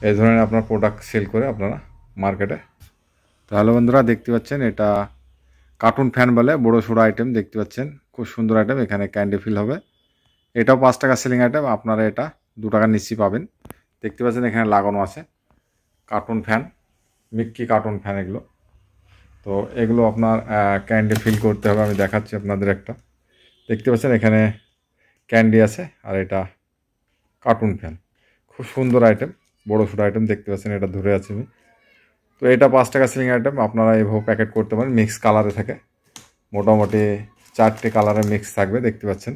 এই ধরনের আপনার প্রোডাক্ট সেল করে আপনারা মার্কেটে। তাহলে বন্ধুরা দেখতে পাচ্ছেন এটা কার্টুন ফ্যান বলে, বড় সড়ো আইটেম দেখতে পাচ্ছেন, খুব সুন্দর আইটেম। এখানে ক্যান্ডি ফিল হবে, এটাও 5 টাকা সেলিং আইটেম, আপনারা এটা 2 টাকার নিচেই পাবেন। দেখতে পাচ্ছেন এখানে লাগানো আছে cartoon fan, Mickey cartoon fan এগুলো। তো এগুলো আপনার ক্যান্ডি ফিল করতে হবে, আমি দেখাচ্ছি আপনাদের একটা। দেখতে পাচ্ছেন এখানে ক্যান্ডি আছে, আর এটা কার্টুন ফ্যান, খুব সুন্দর আইটেম, বড় সড়ো আইটেম দেখতে পাচ্ছেন, এটা ধরে আছে আমি। তো এটা 5 টাকা সেলিং আইটেম, আপনারা এইভাবে প্যাকেট করতে পারেন, মিক্স কালারে থাকে, মোটামুটি 4টে কালারের মিক্স থাকবে, দেখতে পাচ্ছেন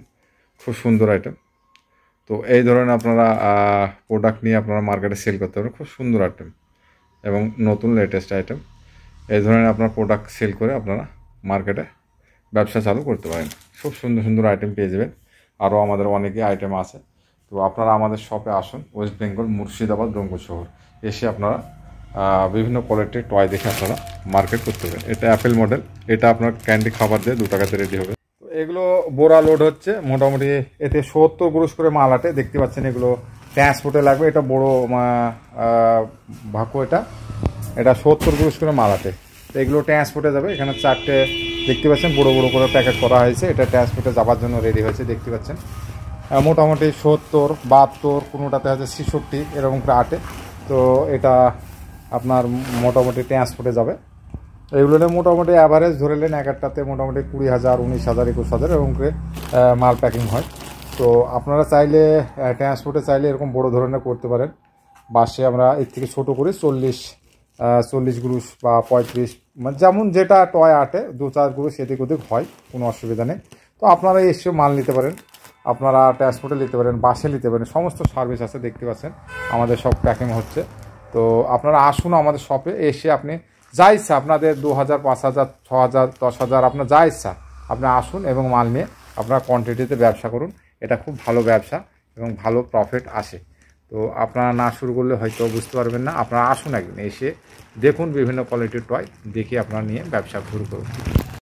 খুব সুন্দর আইটেম। তো এই ধরনের আপনারা প্রোডাক্ট নিয়ে আপনারা মার্কেটে সেল করতে পারেন, খুব সুন্দর আইটেম এবং নতুন লেটেস্ট আইটেম। এই ধরনের আপনার প্রোডাক্ট সেল করে আপনারা মার্কেটে ব্যবসা চালু করতে পারেন। খুব সুন্দর সুন্দর আইটেম পেয়ে যাবেন, আরও আমাদের অনেকই আইটেম আছে। তো আপনারা আমাদের শপে আসুন, ওয়েস্ট বেঙ্গল মুর্শিদাবাদ রংপুর শহর। এসে আপনারা বিভিন্ন কোয়ালিটির টয় দেখে আপনারা মার্কেট করতে পারেন। এটা অ্যাপেল মডেল, এটা আপনার ক্যান্ডি খাবার দিয়ে 2 টাকাতে রেডি হবে। তো এগুলো বোরা লোড হচ্ছে, মোটামুটি এতে 70 গ্রুশ করে মাল আটে, দেখতে পাচ্ছেন। এগুলো ট্রান্সপোর্টে লাগবে, এটা বড় ভাকু, এটা 70 গ্রুশ করে মাল আটে। তো এগুলো ট্রান্সপোর্টে যাবে। এখানে 4টে দেখতে পাচ্ছেন বড় বড় করে প্যাকেট করা হয়েছে, এটা ট্রান্সপোর্টে যাবার জন্য রেডি হয়েছে, দেখতে পাচ্ছেন। মোটামুটি 70, 72, কোনোটাতে আছে 66 এরকম করে আটে। তো এটা আপনার মোটামুটি ট্রান্সপোর্টে যাবে। এগুলো মোটামুটি অ্যাভারেজ ধরে নেন এক একটাতে মোটামুটি 20,000, 19,000, 21,000 এরকম করে মাল প্যাকিং হয়। তো আপনারা চাইলে ট্রান্সপোর্টে চাইলে এরকম বড় ধরনের করতে পারেন। বাসে আমরা এর থেকে ছোটো করে 40 গ্রুশ বা 35, মানে যেমন যেটা টয় আটে 2-4 গ্রুশ এদিক ওদিক হয়, কোনো অসুবিধা নেই। তো আপনারা এসে মাল নিতে পারেন, আপনারা ট্রান্সপোর্টে নিতে পারেন, বাসে নিতে পারেন, সমস্ত সার্ভিস আছে, দেখতে পাচ্ছেন আমাদের সব প্যাকিং হচ্ছে। তো আপনারা আসুন আমাদের শপে, এসে আপনি যা ইচ্ছা আপনাদের 2,000, 5,000, 6,000, 10,000 আপনার যা ইচ্ছা আপনি আসুন এবং মাল নিয়ে আপনারা কোয়ান্টিটিতে ব্যবসা করুন। এটা খুব ভালো ব্যবসা এবং ভালো প্রফিট আসে। তো আপনারা না শুরু করলে হয়তো বুঝতে পারবেন না, আপনারা আসুন একদিন, এসে দেখুন বিভিন্ন কোয়ালিটির টয়, দেখে আপনারা নিয়ে ব্যবসা শুরু করুন।